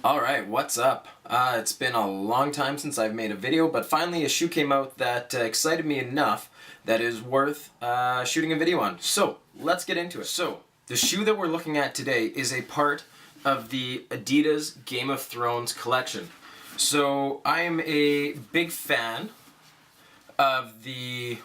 Alright, what's up? It's been a long time since I've made a video, but finally a shoe came out that excited me enough that is worth shooting a video on. So, let's get into it. So, the shoe that we're looking at today is a part of the Adidas Game of Thrones collection. So, I am a big fan of the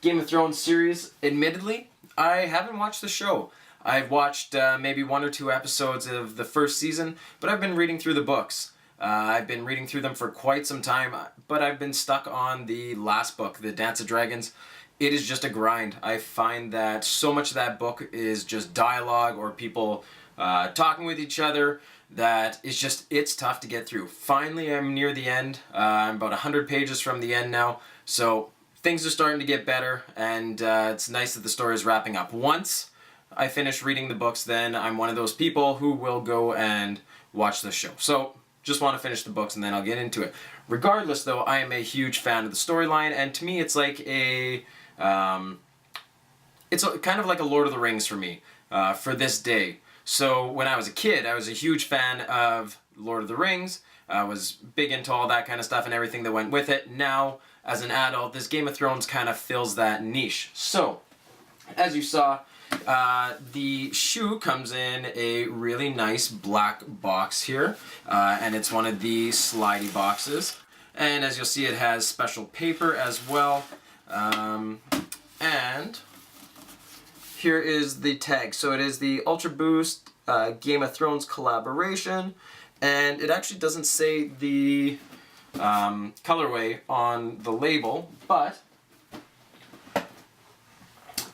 Game of Thrones series. Admittedly, I haven't watched the show. I've watched maybe 1 or 2 episodes of the first season, but I've been reading through the books. I've been reading through them for quite some time, but I've been stuck on the last book, The Dance of Dragons. It is just a grind. I find that so much of that book is just dialogue or people talking with each other that it's tough to get through. Finally, I'm near the end. I'm about 100 pages from the end now, so things are starting to get better, and it's nice that the story is wrapping up. Once I finish reading the books, then I'm one of those people who will go and watch the show. So, just want to finish the books and then I'll get into it. Regardless, though, I am a huge fan of the storyline, and to me it's like kind of like a Lord of the Rings for me, for this day. So, when I was a kid, I was a huge fan of Lord of the Rings. I was big into all that kind of stuff and everything that went with it. Now, as an adult, this Game of Thrones kind of fills that niche. So, as you saw, the shoe comes in a really nice black box here, and it's one of the slidey boxes. And as you'll see, it has special paper as well. And here is the tag. So it is the Ultraboost Game of Thrones collaboration, and it actually doesn't say the colorway on the label, but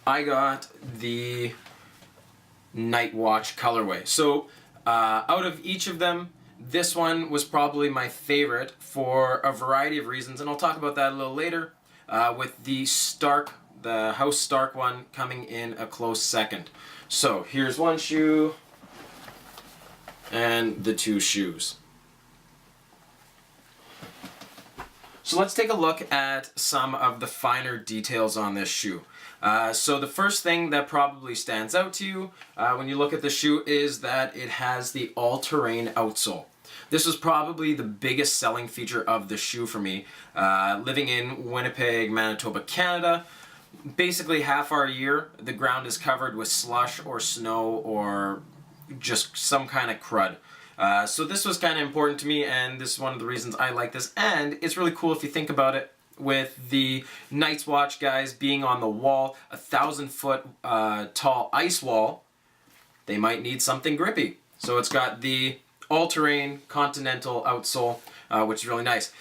I got the Night Watch colorway. So out of each of them, this one was probably my favorite for a variety of reasons, and I'll talk about that a little later, with the House Stark one coming in a close second. So here's one shoe and the 2 shoes. So let's take a look at some of the finer details on this shoe. So the first thing that probably stands out to you when you look at the shoe is that it has the all-terrain outsole. This was probably the biggest selling feature of the shoe for me. Living in Winnipeg, Manitoba, Canada, basically half our year the ground is covered with slush or snow or just some kind of crud. So this was kind of important to me, and this is one of the reasons I like this. And it's really cool if you think about it, with the Night's Watch guys being on the wall, 1,000-foot tall ice wall, they might need something grippy. So it's got the all-terrain continental outsole, which is really nice.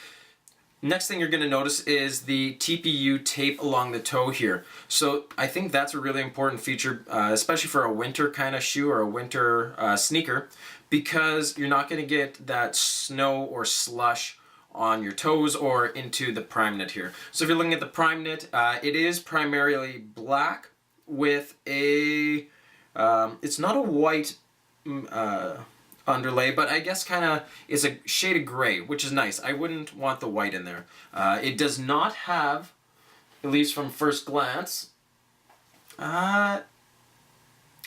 Next thing you're going to notice is the TPU tape along the toe here. So I think that's a really important feature, especially for a winter kind of shoe or a winter sneaker, because you're not going to get that snow or slush on your toes or into the prime knit here. So if you're looking at the prime knit, it is primarily black with a, it's not a white underlay, but I guess kind of is a shade of gray, which is nice. I wouldn't want the white in there. It does not have, at least from first glance, I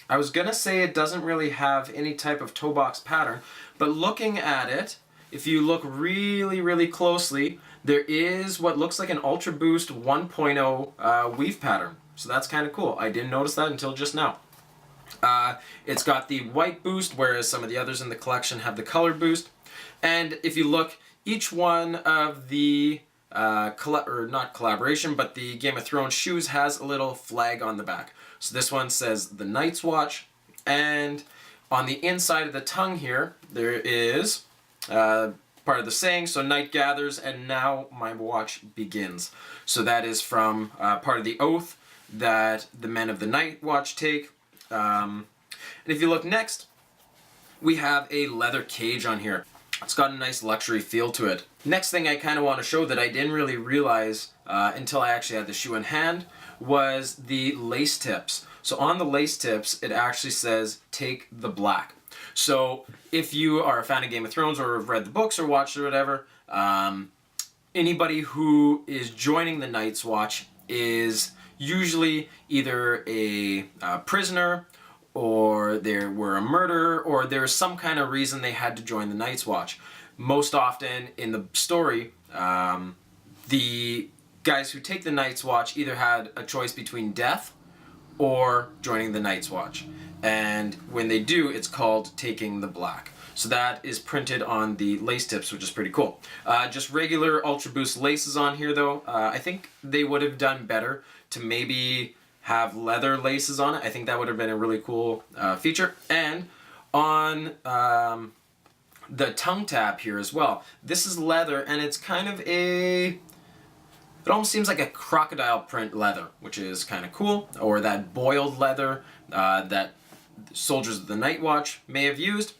was gonna say it doesn't really have any type of toe box pattern, but looking at it, if you look really, really closely, there is what looks like an Ultraboost 1.0 weave pattern. So that's kind of cool. I didn't notice that until just now. It's got the white boost, whereas some of the others in the collection have the color boost. And if you look, each one of the not collaboration, but the Game of Thrones shoes has a little flag on the back. So this one says the Night's Watch, and on the inside of the tongue here, there is part of the saying, so night gathers and now my watch begins. So that is from part of the oath that the men of the Night Watch take. And if you look next, we have a leather cage on here. It's got a nice luxury feel to it. Next thing I kind of want to show that I didn't really realize until I actually had the shoe in hand was the lace tips. So on the lace tips, it actually says, "Take the black." So if you are a fan of Game of Thrones or have read the books or watched it or whatever, anybody who is joining the Night's Watch is usually either a prisoner or there were a murder, or there was some kind of reason they had to join the Night's Watch. Most often in the story, the guys who take the Night's Watch either had a choice between death or joining the Night's Watch. And when they do, it's called taking the black. So that is printed on the lace tips, which is pretty cool. Just regular Ultraboost laces on here though. I think they would have done better to maybe have leather laces on it. I think that would have been a really cool feature. And on the tongue tab here as well. This is leather, and it's kind of it almost seems like a crocodile print leather, which is kind of cool. Or that boiled leather that soldiers of the Night Watch may have used.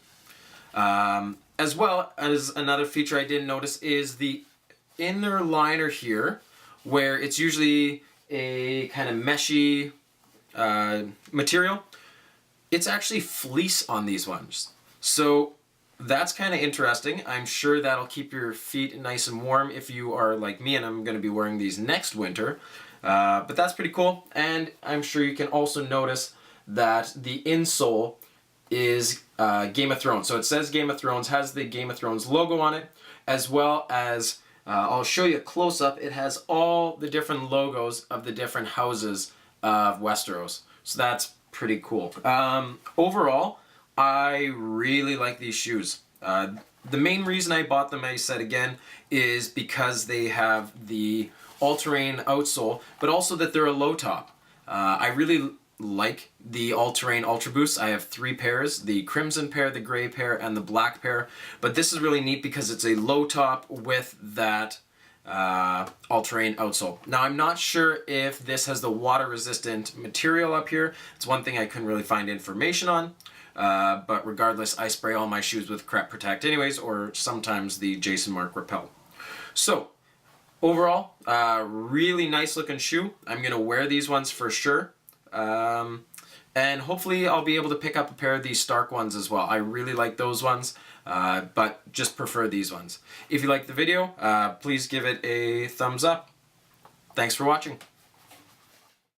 As well as another feature I didn't notice is the inner liner here, where it's usually a kind of meshy material. It's actually fleece on these ones. So that's kind of interesting. I'm sure that'll keep your feet nice and warm if you are like me, and I'm going to be wearing these next winter. But that's pretty cool. And I'm sure you can also notice that the insole is Game of Thrones. So it says Game of Thrones, has the Game of Thrones logo on it, as well as, I'll show you a close-up, it has all the different logos of the different houses of Westeros. So that's pretty cool. Overall, I really like these shoes. The main reason I bought them, I said again, is because they have the all-terrain outsole, but also that they're a low top. I really like the all-terrain Ultraboost. I have 3 pairs, the crimson pair, the gray pair, and the black pair. But this is really neat because it's a low top with that all-terrain outsole. Now I'm not sure if this has the water-resistant material up here. It's one thing I couldn't really find information on. But regardless, I spray all my shoes with Crep Protect anyways, or sometimes the Jason Mark Repel. So, overall, really nice looking shoe. I'm going to wear these ones for sure. And hopefully I'll be able to pick up a pair of these Stark ones as well. I really like those ones, but just prefer these ones. If you liked the video, please give it a thumbs up. Thanks for watching.